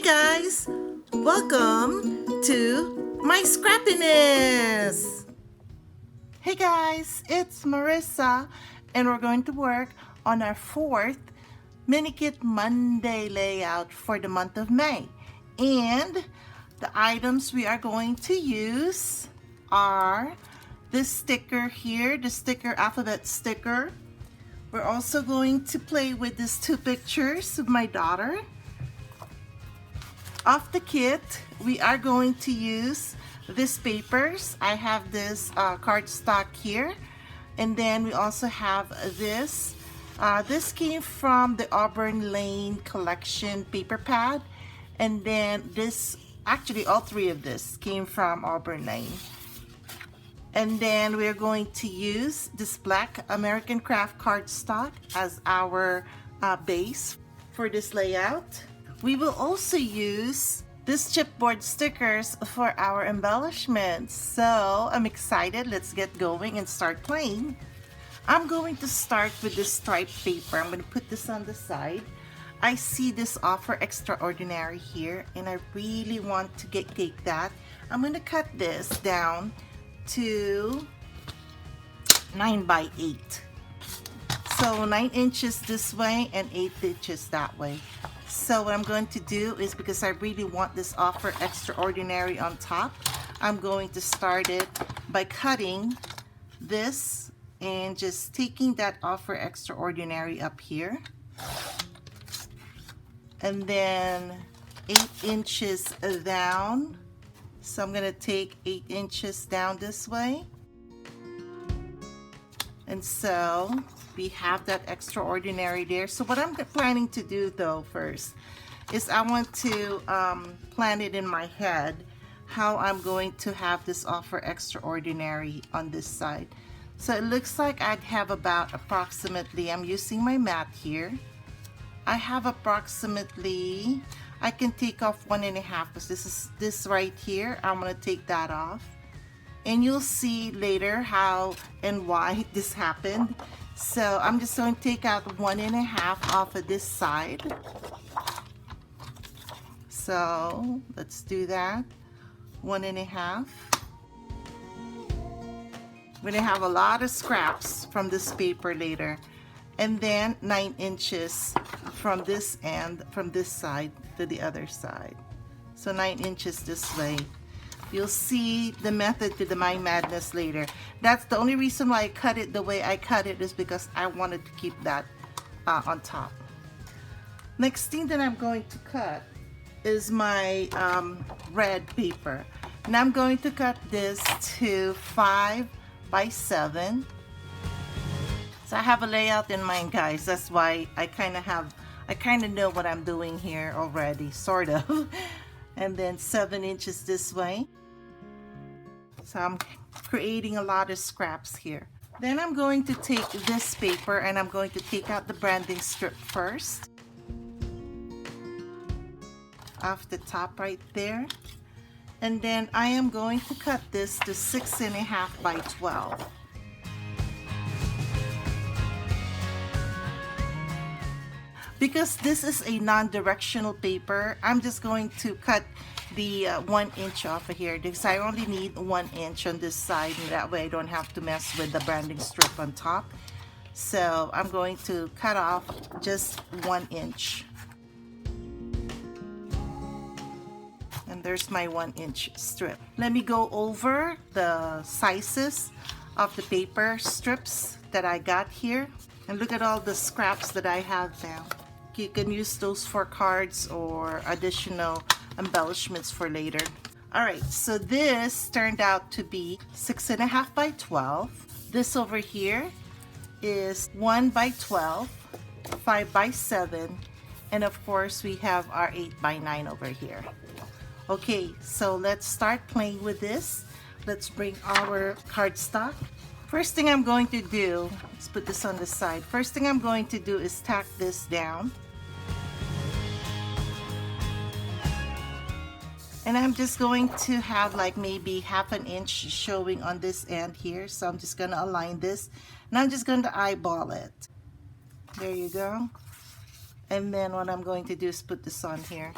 guys, welcome to my scrappiness. Hey guys, it's Marissa and we're going to work on our fourth mini kit Monday layout for the month of May. And the items we are going to use are this sticker here, the sticker alphabet sticker. We're also going to play with these two pictures of my daughter. Off the kit, we are going to use these papers. I have this cardstock here, and then we also have this. This came from the Auburn Lane collection paper pad, and then this, actually all three of this came from Auburn Lane. And then we're going to use this black American Craft cardstock as our base for this layout. We will also use this chipboard stickers for our embellishments. So I'm excited. Let's get going and start playing. I'm going to start with this striped paper. I'm going to put this on the side. I see this Offer Extraordinary here, and I really want to take that. I'm going to cut this down to 9 by 8. So 9 inches this way and 8 inches that way. So what I'm going to do is, because I really want this Offer Extraordinary on top, I'm going to start it by cutting this and just taking that Offer Extraordinary up here. And then 8 inches down. So I'm going to take 8 inches down this way. And so we have that Extraordinary there. So what I'm planning to do though first is I want to plan it in my head how I'm going to have this Offer Extraordinary on this side. So it looks like I'd have about approximately, I'm using my mat here, I have approximately, I can take off 1.5 because this right here, I'm going to take that off. And you'll see later how and why this happened. So I'm just going to take out 1.5 off of this side. So let's do that. 1.5. We're going to have a lot of scraps from this paper later. And then 9 inches from this end, from this side to the other side. So 9 inches this way. You'll see the method to the My Madness later. That's the only reason why I cut it the way I cut it, is because I wanted to keep that on top. Next thing that I'm going to cut is my red paper. And I'm going to cut this to 5 by 7. So I have a layout in mind, guys. That's why I kind of know what I'm doing here already, sort of. And then 7 inches this way. So I'm creating a lot of scraps here. Then I'm going to take this paper and I'm going to take out the branding strip first. Off the top right there. And then I am going to cut this to 6.5 by 12. Because this is a non-directional paper, I'm just going to cut the 1 inch off of here, because I only need 1 inch on this side, and that way I don't have to mess with the branding strip on top. So I'm going to cut off just 1 inch. And there's my 1 inch strip. Let me go over the sizes of the paper strips that I got here. And look at all the scraps that I have now. You can use those for cards or additional embellishments for later. Alright, so this turned out to be 6.5 by 12. This over here is 1 by 12, 5 by 7, and of course we have our 8 by 9 over here. Okay, so let's start playing with this. Let's bring our cardstock. First thing I'm going to do, let's put this on the side. First thing I'm going to do is tack this down. And I'm just going to have like maybe 1/2 inch showing on this end here. So I'm just going to align this. And I'm just going to eyeball it. There you go. And then what I'm going to do is put this on here.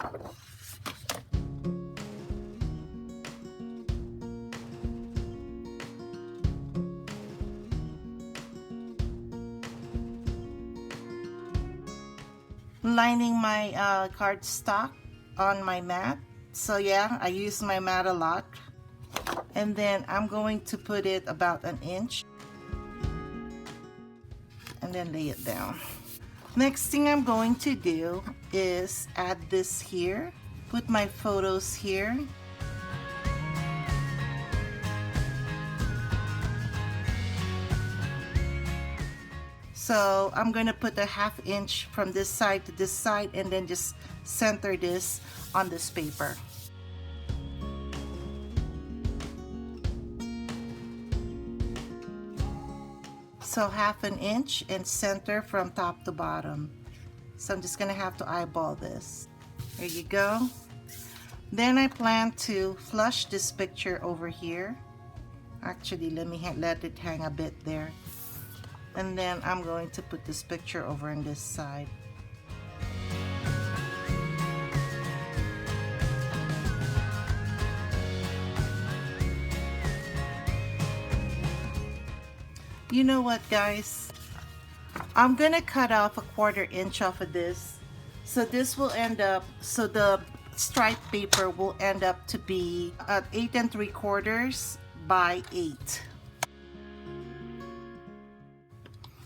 Lining my cardstock on my mat. So yeah, I use my mat a lot. And then I'm going to put it about an inch and then lay it down. Next thing I'm going to do is add this here, put my photos here. So I'm going to put a 1/2 inch from this side to this side and then just center this on this paper. So 1/2 inch and center from top to bottom. So I'm just going to have to eyeball this. There you go. Then I plan to flush this picture over here. Actually, let me let it hang a bit there. And then I'm going to put this picture over on this side. You know what, guys? I'm gonna cut off a 1/4 inch off of this. So this will end up, so the striped paper will end up to be at 8 3/4 by 8.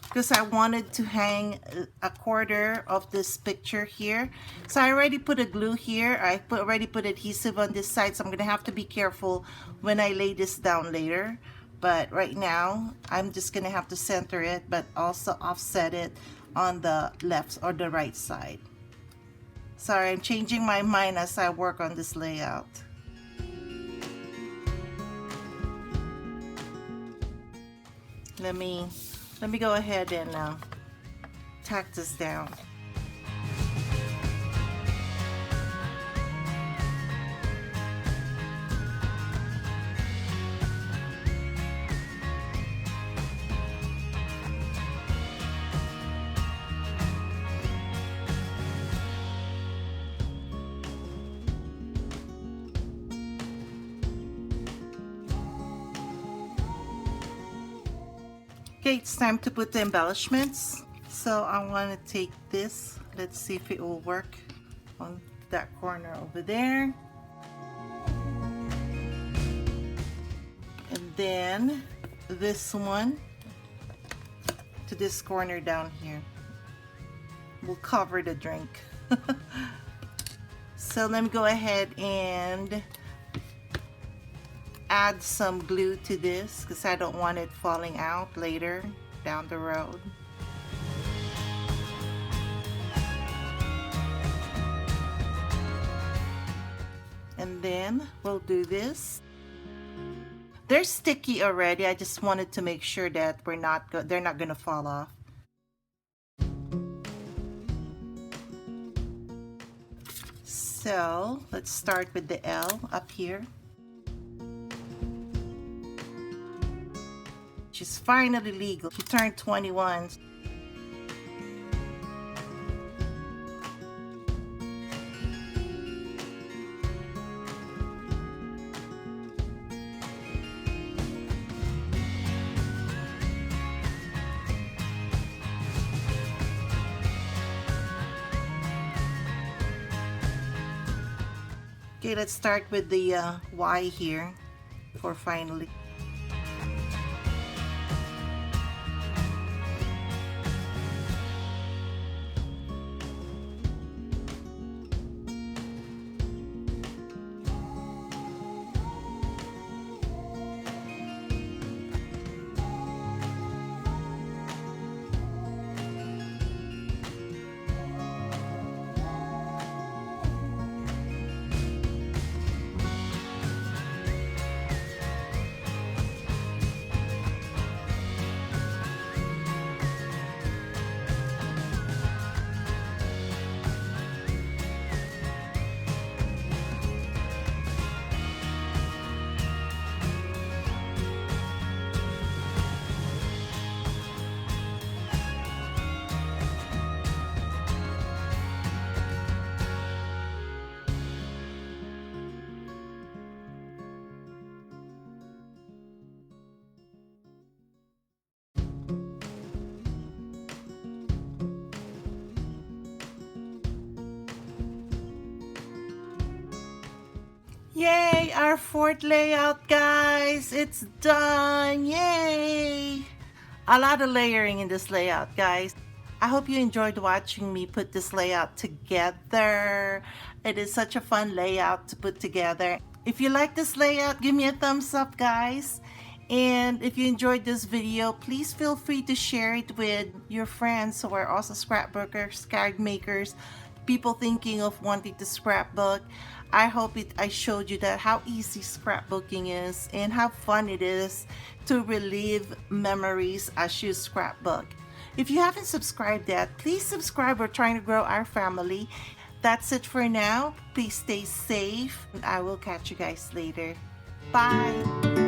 Because I wanted to hang a 1/4 of this picture here. So I already put a glue here. I already put adhesive on this side, so I'm gonna have to be careful when I lay this down later. But right now, I'm just gonna have to center it, but also offset it on the left or the right side. Sorry, I'm changing my mind as I work on this layout. Let me go ahead and tack this down. Okay, it's time to put the embellishments. So I want to take this. Let's see if it will work on that corner over there. And then this one to this corner down here. We'll cover the drink. So let me go ahead and add some glue to this because I don't want it falling out later down the road. And then we'll do this. They're sticky already. I just wanted to make sure that they're not gonna fall off. So let's start with the L up here. She's finally legal. She turned 21. Okay, let's start with the Y here for finally. Yay, our fourth layout, guys. It's done. Yay. A lot of layering in this layout, guys. I hope you enjoyed watching me put this layout together. It is such a fun layout to put together. If you like this layout, give me a thumbs up, guys. And if you enjoyed this video, please feel free to share it with your friends who are also scrapbookers, card makers, people thinking of wanting to scrapbook. I hope I showed you that how easy scrapbooking is and how fun it is to relive memories as you scrapbook. If you haven't subscribed yet, please subscribe. We're trying to grow our family. That's it for now. Please stay safe, and I will catch you guys later. Bye.